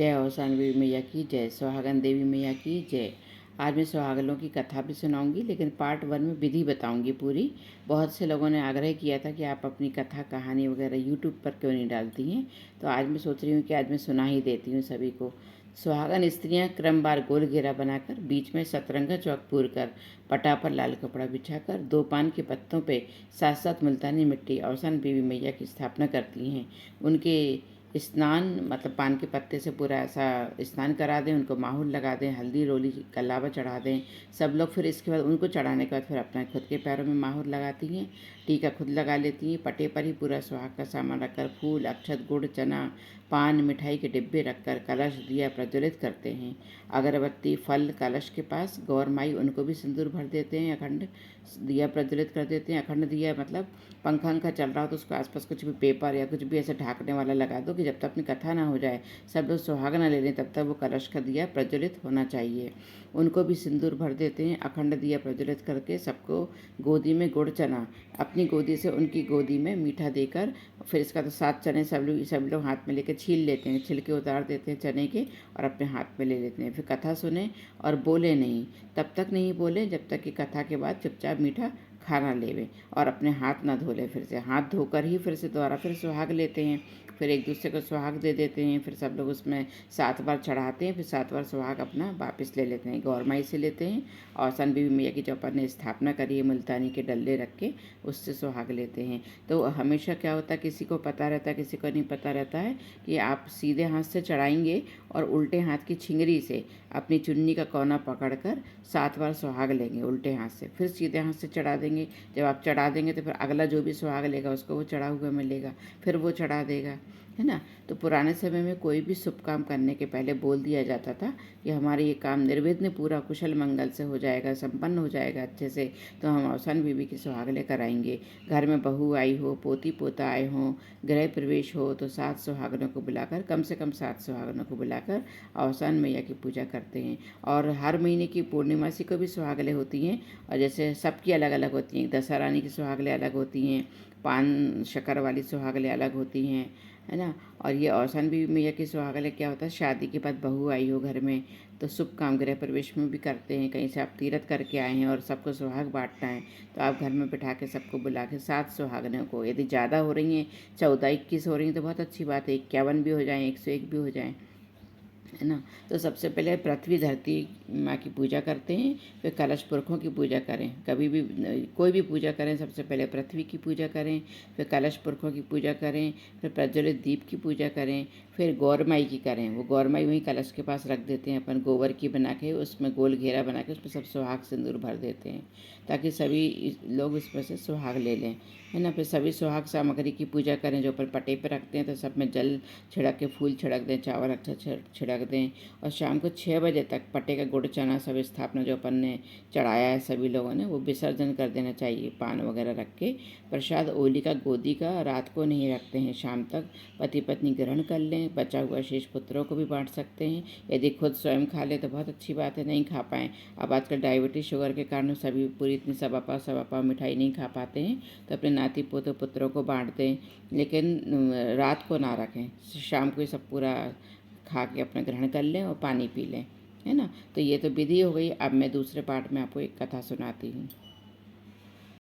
जय अवसान देवी मैया की जय, सुहागन देवी मैया की जय। आज मैं सुहागनों की कथा भी सुनाऊंगी, लेकिन पार्ट 1 में विधि बताऊंगी पूरी। बहुत से लोगों ने आग्रह किया था कि आप अपनी कथा कहानी वगैरह यूट्यूब पर क्यों नहीं डालती हैं, तो आज मैं सोच रही हूँ कि आज मैं सुना ही देती हूँ सभी को। सुहागन स्त्रियां क्रमवार गोल घेरा बनाकर बीच में सतरंगा चौक पूर कर पटा पर लाल कपड़ा बिछाकर 2 पान के पत्तों पे 7-7 मुल्तानी मिट्टी अवसान देवी मैया की स्थापना करती हैं। उनके स्नान मतलब पान के पत्ते से पूरा ऐसा स्नान करा दें, उनको माहौल लगा दें, हल्दी रोली कलावा चढ़ा दें सब लोग। फिर इसके बाद उनको चढ़ाने के बाद फिर अपने खुद के पैरों में माहौल लगाती हैं, टीका खुद लगा लेती हैं। पटे पर ही पूरा सुहाग का सामान रखकर फूल, अक्षत, गुड़, चना, पान, मिठाई के डिब्बे रखकर कलश दिया प्रज्वलित करते हैं। अगरबत्ती, फल कलश के पास गौर माई, उनको भी सिंदूर भर देते हैं। अखंड दिया प्रज्वलित कर देते हैं। अखंड दिया मतलब पंखा अंखा चल रहा हो तो उसको आसपास कुछ भी पेपर या कुछ भी ऐसे ढाकने वाला लगा दो कि जब तक अपनी कथा ना हो जाए, सब लोग सुहाग ना ले लें, तब तक वो कलश का दिया प्रज्वलित होना चाहिए। उनको भी सिंदूर भर देते हैं। अखंड दिया प्रज्वलित करके सबको गोदी में गुड़ चना अपनी गोदी से उनकी गोदी में मीठा देकर, फिर इसका तो 7 चने सब लोग हाथ में लेकर छील लेते हैं, छिलके उतार देते हैं चने के और अपने हाथ में ले लेते हैं। फिर कथा सुने और बोले नहीं, तब तक नहीं बोले जब तक कि कथा के बाद चुपचाप मीठा खाना लेवे और अपने हाथ ना धो ले। फिर से हाथ धोकर ही फिर से दोबारा फिर सुहाग लेते हैं। फिर एक दूसरे को सुहाग दे देते हैं। फिर सब लोग उसमें 7 बार चढ़ाते हैं। फिर 7 बार सुहाग अपना वापस ले लेते हैं, गौर माई से लेते हैं। और सन बीबी मैया की जो अपन ने स्थापना करी है मुल्तानी के डल्ले रख के, उससे सुहाग लेते हैं। तो हमेशा क्या होता है, किसी को पता रहता है किसी को नहीं पता रहता है कि आप सीधे हाथ से चढ़ाएंगे और उल्टे हाथ की छिंगरी से अपनी चुन्नी का कोना पकड़कर 7 बार सुहाग लेंगे उल्टे हाथ से, फिर सीधे हाथ से चढ़ा देंगे। जब आप चढ़ा देंगे तो फिर अगला जो भी सुहाग लेगा उसको वो चढ़ा हुआ मिलेगा, फिर वो चढ़ा देगा, है ना। तो पुराने समय में कोई भी शुभ काम करने के पहले बोल दिया जाता था कि हमारे ये काम निर्विघ्न पूरा कुशल मंगल से हो जाएगा, संपन्न हो जाएगा अच्छे से, तो हम अवसान बीबी की सुहाग लेकर आएंगे। घर में बहू आई हो, पोती पोता आए हों, गृह प्रवेश हो तो 7 सुहागनों को बुलाकर, कम से कम 7 सुहागनों को बुलाकर अवसान मैया की पूजा करते हैं। और हर महीने की पूर्णिमासी को भी सुहागले होती हैं, और जैसे सबकी अलग अलग होती हैं। दशहरानी की सुहागले अलग होती हैं, पान शक्कर वाली सुहागले अलग होती हैं, है ना। और ये अवसान बीबी मैया की सुहागले क्या होता है, शादी के बाद बहू आई हो घर में तो शुभ काम गृह प्रवेश में भी करते हैं। कहीं से आप तीर्थ करके आए हैं और सबको सुहाग बांटना है, तो आप घर में बिठा के सबको बुला के 7 सुहागनों को, यदि ज़्यादा हो रही हैं 14-21 हो रही हैं तो बहुत अच्छी बात है, 51 भी हो जाएँ, 101 भी हो जाएँ, है ना। तो सबसे पहले पृथ्वी धरती माँ की पूजा करते हैं, फिर कलश पुरखों की पूजा करें। कभी भी कोई भी पूजा करें, सबसे पहले पृथ्वी की पूजा करें, फिर कलश पुरखों की पूजा करें, फिर प्रज्वलित दीप की पूजा करें, फिर गौर माई की करें। वो गौर माई वहीं कलश के पास रख देते हैं अपन, गोबर की बना के उसमें गोल घेरा बना के उसमें सब सुहाग सिंदूर भर देते हैं, ताकि सभी लोग उसमें से सुहाग ले लें, है ना। फिर सभी सुहाग सामग्री की पूजा करें जो अपन पटे पर रखते हैं, तो सब में जल छिड़क के फूल छिड़क दें, चावल अच्छा छिड़क दें। और शाम को 6 बजे तक पटे का गुड़ चना सब स्थापना जो अपन ने चढ़ाया है सभी लोगों ने, वो विसर्जन कर देना चाहिए पान वगैरह रख के। प्रसाद ओली का गोदी का रात को नहीं रखते हैं, शाम तक पति पत्नी ग्रहण कर लें। बचा हुआ शेष पुत्रों को भी बांट सकते हैं। यदि खुद स्वयं खा ले तो बहुत अच्छी बात है, नहीं खा पाएँ, अब आजकल डायबिटीज़ शुगर के कारण सभी पूरी इतनी सवा पाव मिठाई नहीं खा पाते हैं, तो अपने नाती पोते पुत्रों को बांट दें, लेकिन रात को ना रखें, शाम को ही सब पूरा खा के अपना ग्रहण कर लें और पानी पी लें, है ना। तो ये तो विधि हो गई। अब मैं दूसरे पार्ट में आपको एक कथा सुनाती हूँ।